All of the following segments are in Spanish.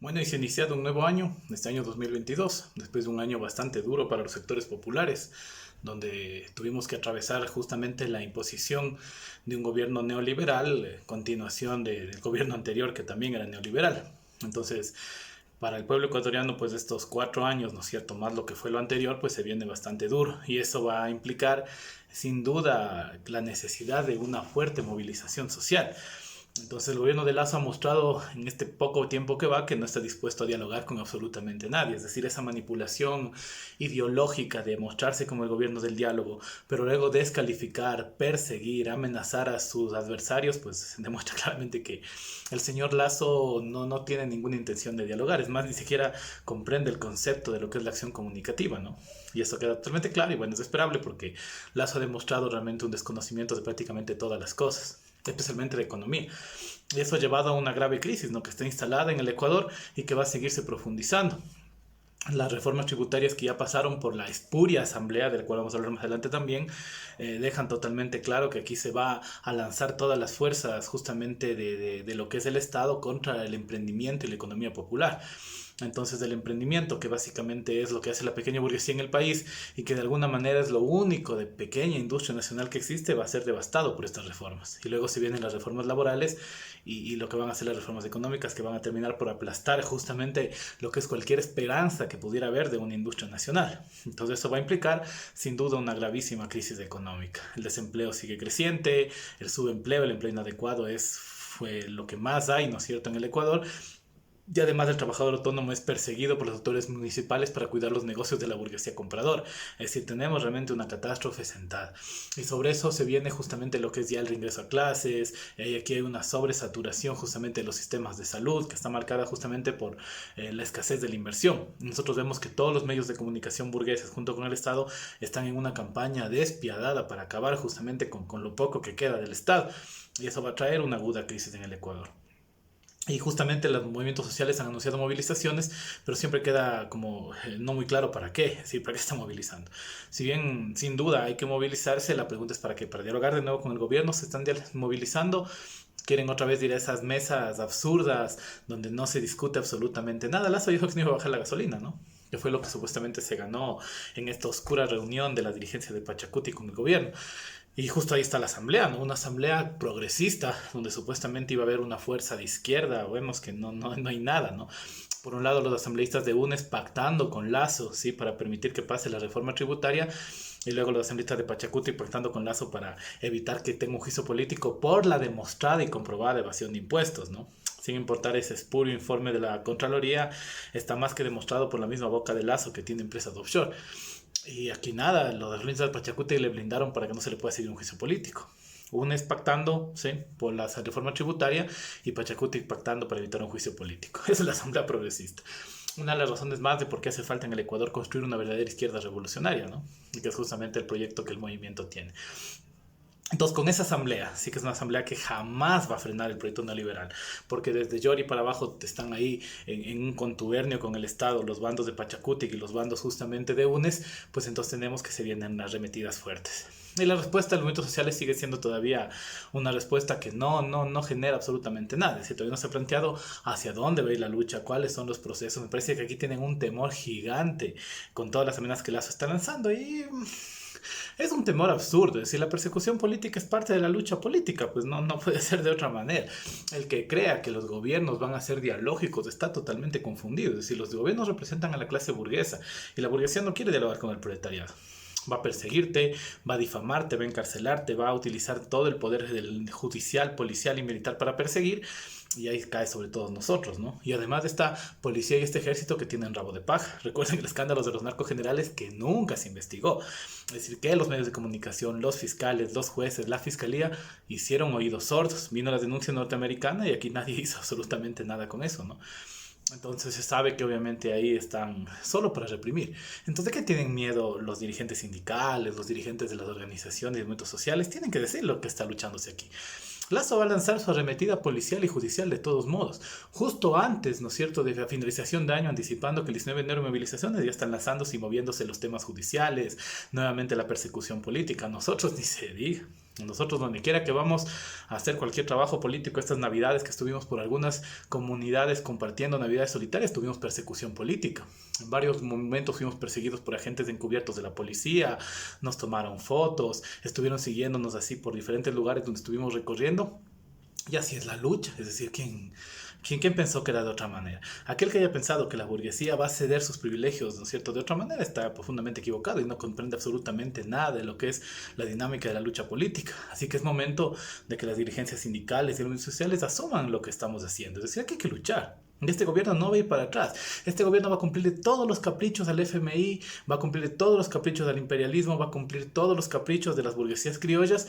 Bueno, y se ha iniciado un nuevo año, este año 2022, después de un año bastante duro para los sectores populares, donde tuvimos que atravesar justamente la imposición de un gobierno neoliberal, continuación del gobierno anterior que también era neoliberal. Entonces, para el pueblo ecuatoriano, pues estos 4 años, ¿no es cierto?, más lo que fue lo anterior, pues se viene bastante duro y eso va a implicar sin duda la necesidad de una fuerte movilización social. Entonces el gobierno de Lazo ha mostrado en este poco tiempo que va que no está dispuesto a dialogar con absolutamente nadie. Es decir, esa manipulación ideológica de mostrarse como el gobierno del diálogo, pero luego descalificar, perseguir, amenazar a sus adversarios, pues demuestra claramente que el señor Lazo no tiene ninguna intención de dialogar. Es más, ni siquiera comprende el concepto de lo que es la acción comunicativa, ¿no? Y eso queda totalmente claro y bueno, es esperable porque Lazo ha demostrado realmente un desconocimiento de prácticamente todas las cosas, especialmente de economía. Y eso ha llevado a una grave crisis, ¿no?, que está instalada en el Ecuador y que va a seguirse profundizando. Las reformas tributarias que ya pasaron por la espuria asamblea, del cual vamos a hablar más adelante también, dejan totalmente claro que aquí se va a lanzar todas las fuerzas justamente de lo que es el Estado contra el emprendimiento y la economía popular. Entonces el emprendimiento, que básicamente es lo que hace la pequeña burguesía en el país y que de alguna manera es lo único de pequeña industria nacional que existe, va a ser devastado por estas reformas. Y luego se vienen las reformas laborales y lo que van a hacer las reformas económicas, que van a terminar por aplastar justamente lo que es cualquier esperanza que pudiera haber de una industria nacional. Entonces eso va a implicar sin duda una gravísima crisis económica. El desempleo sigue creciente, el subempleo, el empleo inadecuado fue lo que más hay, ¿no es cierto?, en el Ecuador. Y además el trabajador autónomo es perseguido por las autoridades municipales para cuidar los negocios de la burguesía compradora. Es decir, tenemos realmente una catástrofe sentada. Y sobre eso se viene justamente lo que es ya el reingreso a clases. Y aquí hay una sobresaturación justamente de los sistemas de salud que está marcada justamente por la escasez de la inversión. Nosotros vemos que todos los medios de comunicación burgueses junto con el Estado están en una campaña despiadada para acabar justamente con lo poco que queda del Estado. Y eso va a traer una aguda crisis en el Ecuador. Y justamente los movimientos sociales han anunciado movilizaciones, pero siempre queda como no muy claro para qué, ¿sí? ¿Para qué están movilizando? Si bien sin duda hay que movilizarse, la pregunta es para qué. Para dialogar de nuevo con el gobierno se están movilizando. Quieren otra vez ir a esas mesas absurdas donde no se discute absolutamente nada. Lazo dijo que no iba a bajar la gasolina, ¿no? Que fue lo que supuestamente se ganó en esta oscura reunión de la dirigencia de Pachacuti con el gobierno. Y justo ahí está la asamblea, ¿no? Una asamblea progresista, donde supuestamente iba a haber una fuerza de izquierda. Vemos que no hay nada, ¿no? Por un lado, los asambleístas de UNES pactando con Lazo, ¿sí?, para permitir que pase la reforma tributaria. Y luego los asambleístas de Pachacuti pactando con Lazo para evitar que tenga un juicio político por la demostrada y comprobada evasión de impuestos, ¿no? Sin importar ese espurio informe de la Contraloría, está más que demostrado por la misma boca de Lazo que tiene empresas offshore. Y aquí nada, los defensores de Pachacuti le blindaron para que no se le pueda seguir un juicio político. UNES pactando, ¿sí?, por la reforma tributaria y Pachacuti pactando para evitar un juicio político. Esa es la asamblea progresista. Una de las razones más de por qué hace falta en el Ecuador construir una verdadera izquierda revolucionaria, ¿no? Y que es justamente el proyecto que el movimiento tiene. Entonces, con esa asamblea, sí que es una asamblea que jamás va a frenar el proyecto neoliberal, porque desde Yori para abajo están ahí en un contubernio con el Estado, los bandos de Pachacuti y los bandos justamente de UNES, pues entonces tenemos que se vienen las arremetidas fuertes. Y la respuesta de los movimientos sociales sigue siendo todavía una respuesta que no genera absolutamente nada. Es decir, todavía no se ha planteado hacia dónde va a ir la lucha, cuáles son los procesos. Me parece que aquí tienen un temor gigante con todas las amenazas que Lazo está lanzando y es un temor absurdo. Es decir, la persecución política es parte de la lucha política, pues no puede ser de otra manera. El que crea que los gobiernos van a ser dialógicos está totalmente confundido. Es decir, los gobiernos representan a la clase burguesa y la burguesía no quiere dialogar con el proletariado. Va a perseguirte, va a difamarte, va a encarcelarte, va a utilizar todo el poder del judicial, policial y militar para perseguir. Y ahí cae sobre todos nosotros, ¿no? Y además de esta policía y este ejército que tienen rabo de paja. Recuerden el escándalo de los narcogenerales que nunca se investigó. Es decir, que los medios de comunicación, los fiscales, los jueces, la fiscalía hicieron oídos sordos. Vino la denuncia norteamericana y aquí nadie hizo absolutamente nada con eso, ¿no? Entonces se sabe que obviamente ahí están solo para reprimir. Entonces, ¿de qué tienen miedo los dirigentes sindicales, los dirigentes de las organizaciones y movimientos sociales? Tienen que decir lo que está luchándose aquí. Lazo va a lanzar su arremetida policial y judicial de todos modos. Justo antes, ¿no es cierto?, de la finalización de año, anticipando que el 19 de enero movilizaciones, ya están lanzándose y moviéndose los temas judiciales, nuevamente la persecución política. Nosotros ni se diga. Nosotros, donde quiera que vamos a hacer cualquier trabajo político, estas navidades que estuvimos por algunas comunidades compartiendo navidades solitarias, tuvimos persecución política. En varios momentos fuimos perseguidos por agentes encubiertos de la policía, nos tomaron fotos, estuvieron siguiéndonos así por diferentes lugares donde estuvimos recorriendo. Y así es la lucha, es decir, ¿quién pensó que era de otra manera? Aquel que haya pensado que la burguesía va a ceder sus privilegios, ¿no es cierto?, de otra manera, está profundamente equivocado y no comprende absolutamente nada de lo que es la dinámica de la lucha política. Así que es momento de que las dirigencias sindicales y los sociales asuman lo que estamos haciendo. Es decir, que hay que luchar. Este gobierno no va a ir para atrás. Este gobierno va a cumplirle todos los caprichos al FMI, va a cumplirle todos los caprichos al imperialismo, va a cumplir todos los caprichos de las burguesías criollas.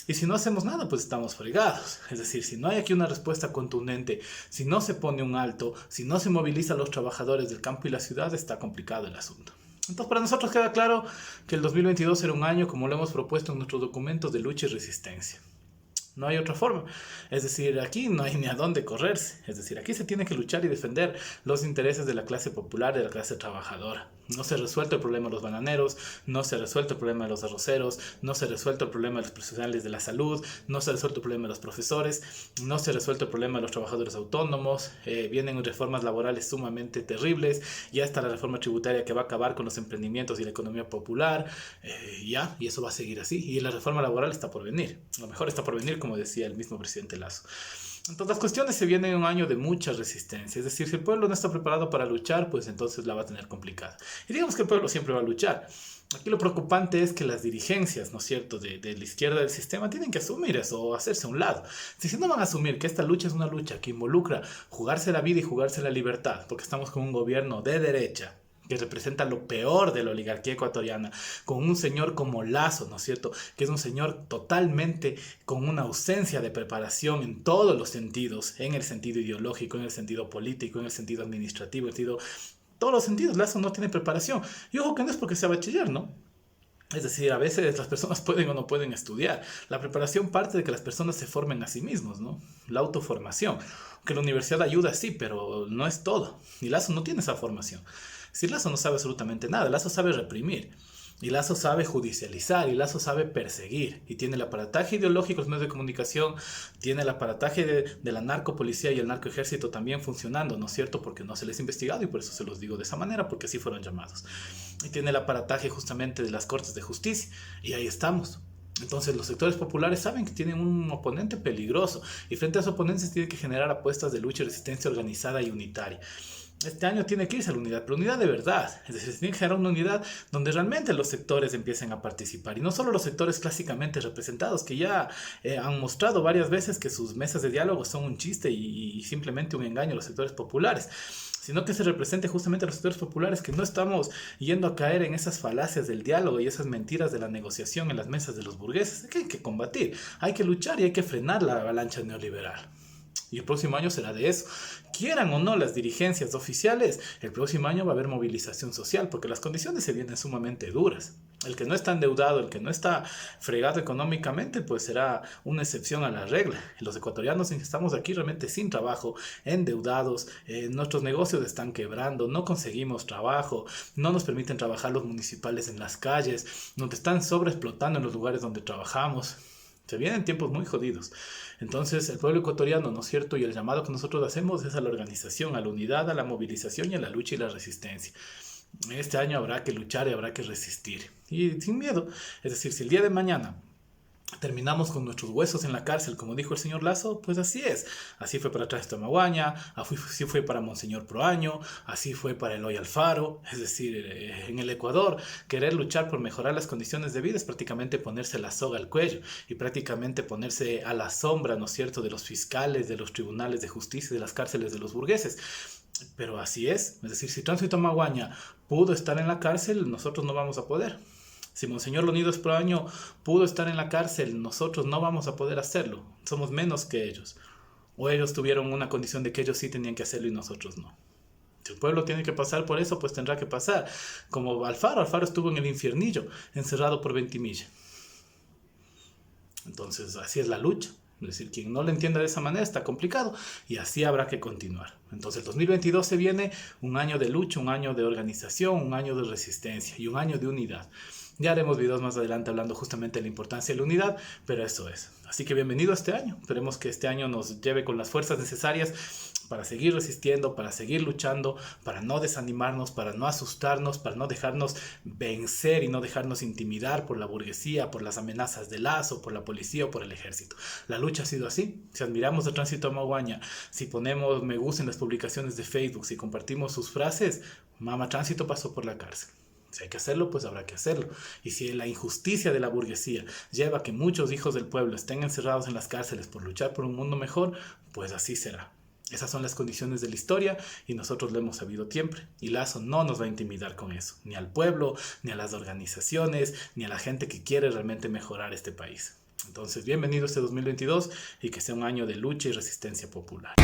Y si no hacemos nada, pues estamos fregados. Es decir, si no hay aquí una respuesta contundente, si no se pone un alto, si no se moviliza a los trabajadores del campo y la ciudad, está complicado el asunto. Entonces, para nosotros queda claro que el 2022 será un año, como lo hemos propuesto en nuestros documentos, de lucha y resistencia. No hay otra forma. Es decir, aquí no hay ni a dónde correrse. Es decir, aquí se tiene que luchar y defender los intereses de la clase popular, de la clase trabajadora. No se ha resuelto el problema de los bananeros, no se ha resuelto el problema de los arroceros, no se ha resuelto el problema de los profesionales de la salud, no se ha resuelto el problema de los profesores, no se ha resuelto el problema de los trabajadores autónomos. Vienen reformas laborales sumamente terribles. Ya está la reforma tributaria que va a acabar con los emprendimientos y la economía popular. Y eso va a seguir así. Y la reforma laboral está por venir. Lo mejor está por venir, como decía el mismo presidente Lasso. Entonces las cuestiones se vienen en un año de mucha resistencia. Es decir, si el pueblo no está preparado para luchar, pues entonces la va a tener complicada. Y digamos que el pueblo siempre va a luchar. Aquí lo preocupante es que las dirigencias, ¿no es cierto?, de la izquierda del sistema tienen que asumir eso o hacerse a un lado. Si no van a asumir que esta lucha es una lucha que involucra jugarse la vida y jugarse la libertad, porque estamos con un gobierno de derecha, que representa lo peor de la oligarquía ecuatoriana, con un señor como Lasso, ¿no es cierto?, que es un señor totalmente con una ausencia de preparación en todos los sentidos, en el sentido ideológico, en el sentido político, en el sentido administrativo, en el sentido, todos los sentidos. Lasso no tiene preparación. Y ojo que no es porque sea bachiller, ¿no? Es decir, a veces las personas pueden o no pueden estudiar. La preparación parte de que las personas se formen a sí mismos, ¿no? La autoformación. Que la universidad ayuda, sí, pero no es todo. Y Lasso no tiene esa formación. Si Lasso no sabe absolutamente nada, Lasso sabe reprimir, y Lasso sabe judicializar, y Lasso sabe perseguir, y tiene el aparataje ideológico, los medios de comunicación, tiene el aparataje de la narcopolicía y el narcoejército también funcionando, ¿no es cierto?, porque no se les ha investigado, y por eso se los digo de esa manera, porque así fueron llamados. Y tiene el aparataje justamente de las cortes de justicia, y ahí estamos. Entonces los sectores populares saben que tienen un oponente peligroso, y frente a esos oponentes tienen que generar apuestas de lucha y resistencia organizada y unitaria. Este año tiene que irse a la unidad, pero unidad de verdad. Es decir, se tiene que generar una unidad donde realmente los sectores empiecen a participar. Y no solo los sectores clásicamente representados, que ya han mostrado varias veces que sus mesas de diálogo son un chiste y simplemente un engaño a los sectores populares, sino que se represente justamente a los sectores populares, que no estamos yendo a caer en esas falacias del diálogo y esas mentiras de la negociación en las mesas de los burgueses. Que hay que combatir, hay que luchar y hay que frenar la avalancha neoliberal. Y el próximo año será de eso. Quieran o no las dirigencias oficiales, el próximo año va a haber movilización social, porque las condiciones se vienen sumamente duras. El que no está endeudado, el que no está fregado económicamente, pues será una excepción a la regla. Los ecuatorianos estamos aquí realmente sin trabajo, endeudados, nuestros negocios están quebrando, no conseguimos trabajo, no nos permiten trabajar los municipales en las calles, nos están sobreexplotando en los lugares donde trabajamos. Se vienen tiempos muy jodidos. Entonces el pueblo ecuatoriano, ¿no es cierto?, y el llamado que nosotros hacemos es a la organización, a la unidad, a la movilización y a la lucha y la resistencia. Este año habrá que luchar y habrá que resistir. Y sin miedo. Es decir, si el día de mañana terminamos con nuestros huesos en la cárcel, como dijo el señor Lasso, pues así es. Así fue para Trajes Tomaguaña, así fue para Monseñor Proaño, así fue para Eloy Alfaro. Es decir, en el Ecuador, querer luchar por mejorar las condiciones de vida es prácticamente ponerse la soga al cuello y prácticamente ponerse a la sombra, ¿no es cierto?, de los fiscales, de los tribunales de justicia, de las cárceles de los burgueses. Pero así es decir, si Tránsito Tomaguaña pudo estar en la cárcel, nosotros no vamos a poder. Si Monseñor Leonidas Proaño pudo estar en la cárcel, nosotros no vamos a poder hacerlo. Somos menos que ellos. O ellos tuvieron una condición de que ellos sí tenían que hacerlo y nosotros no. Si el pueblo tiene que pasar por eso, pues tendrá que pasar. Como Alfaro estuvo en el infiernillo, encerrado por Ventimilla. Entonces, así es la lucha. Es decir, quien no lo entienda de esa manera está complicado y así habrá que continuar. Entonces el 2022 se viene un año de lucha, un año de organización, un año de resistencia y un año de unidad. Ya haremos videos más adelante hablando justamente de la importancia de la unidad, pero eso es. Así que bienvenido a este año. Esperemos que este año nos lleve con las fuerzas necesarias para seguir resistiendo, para seguir luchando, para no desanimarnos, para no asustarnos, para no dejarnos vencer y no dejarnos intimidar por la burguesía, por las amenazas de Lazo, por la policía o por el ejército. La lucha ha sido así. Si admiramos el Tránsito Amaguaña, si ponemos me gusta en las publicaciones de Facebook, si compartimos sus frases, Mama Tránsito pasó por la cárcel. Si hay que hacerlo, pues habrá que hacerlo. Y si la injusticia de la burguesía lleva a que muchos hijos del pueblo estén encerrados en las cárceles por luchar por un mundo mejor, pues así será. Esas son las condiciones de la historia y nosotros lo hemos sabido siempre. Y Lazo no nos va a intimidar con eso, ni al pueblo, ni a las organizaciones, ni a la gente que quiere realmente mejorar este país. Entonces, bienvenido este 2022 y que sea un año de lucha y resistencia popular.